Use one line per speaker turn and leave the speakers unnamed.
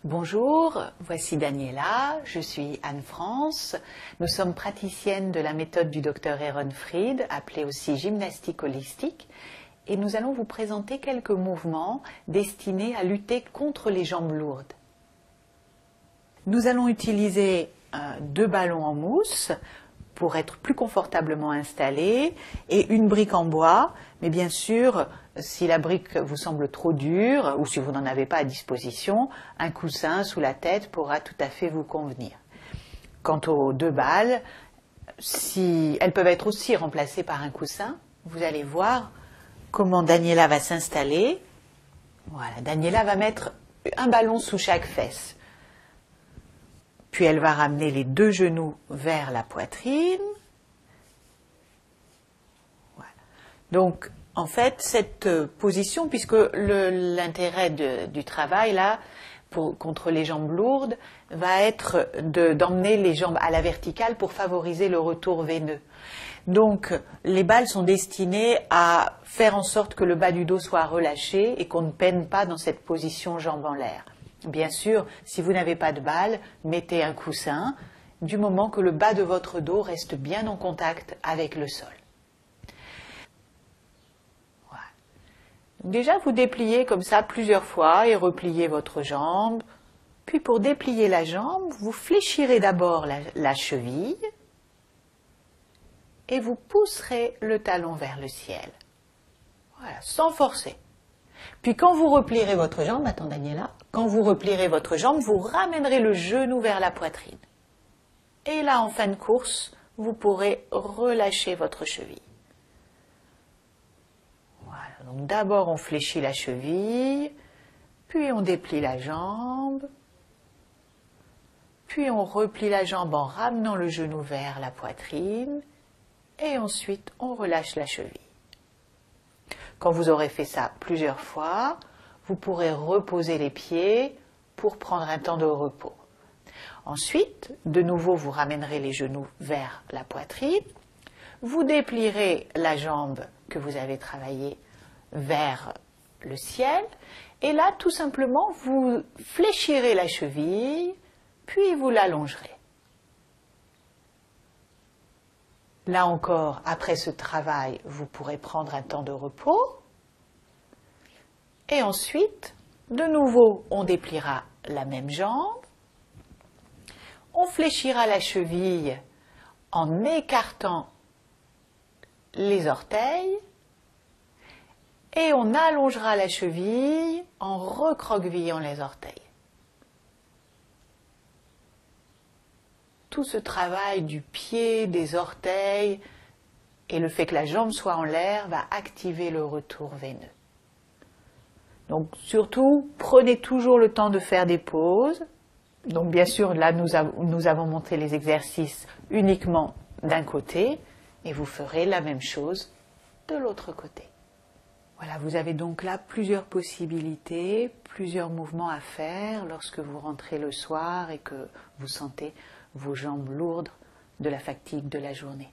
Bonjour, voici Daniela, je suis Anne-France. Nous sommes praticiennes de la méthode du Dr Ehrenfried, appelée aussi gymnastique holistique, et nous allons vous présenter quelques mouvements destinés à lutter contre les jambes lourdes. Nous allons utiliser deux ballons en mousse pour être plus confortablement installés et une brique en bois, mais bien sûr, si la brique vous semble trop dure ou si vous n'en avez pas à disposition, un coussin sous la tête pourra tout à fait vous convenir. Quant aux deux balles, elles peuvent être aussi remplacées par un coussin. Vous allez voir comment Daniela va s'installer. Voilà, Daniela va mettre un ballon sous chaque fesse. Puis elle va ramener les deux genoux vers la poitrine. Voilà. Donc, en fait, cette position, puisque l'intérêt du travail, là, contre les jambes lourdes, va être d'emmener les jambes à la verticale pour favoriser le retour veineux. Donc, les balles sont destinées à faire en sorte que le bas du dos soit relâché et qu'on ne peine pas dans cette position jambes en l'air. Bien sûr, si vous n'avez pas de balle, mettez un coussin, du moment que le bas de votre dos reste bien en contact avec le sol. Voilà. Déjà, vous dépliez comme ça plusieurs fois et repliez votre jambe. Puis pour déplier la jambe, vous fléchirez d'abord la cheville et vous pousserez le talon vers le ciel. Voilà, sans forcer. Puis quand vous replierez votre jambe, attends Daniela, quand vous replierez votre jambe, vous ramènerez le genou vers la poitrine. Et là, en fin de course, vous pourrez relâcher votre cheville. Voilà, donc d'abord on fléchit la cheville, puis on déplie la jambe, puis on replie la jambe en ramenant le genou vers la poitrine, et ensuite on relâche la cheville. Quand vous aurez fait ça plusieurs fois, vous pourrez reposer les pieds pour prendre un temps de repos. Ensuite, de nouveau, vous ramènerez les genoux vers la poitrine. Vous déplierez la jambe que vous avez travaillée vers le ciel. Et là, tout simplement, vous fléchirez la cheville, puis vous l'allongerez. Là encore, après ce travail, vous pourrez prendre un temps de repos. Et ensuite, de nouveau, on dépliera la même jambe. On fléchira la cheville en écartant les orteils. Et on allongera la cheville en recroquevillant les orteils. Tout ce travail du pied, des orteils et le fait que la jambe soit en l'air va activer le retour veineux. Donc surtout, prenez toujours le temps de faire des pauses. Donc bien sûr, là nous avons montré les exercices uniquement d'un côté et vous ferez la même chose de l'autre côté. Voilà, vous avez donc là plusieurs possibilités, plusieurs mouvements à faire lorsque vous rentrez le soir et que vous sentez vos jambes lourdes de la fatigue de la journée.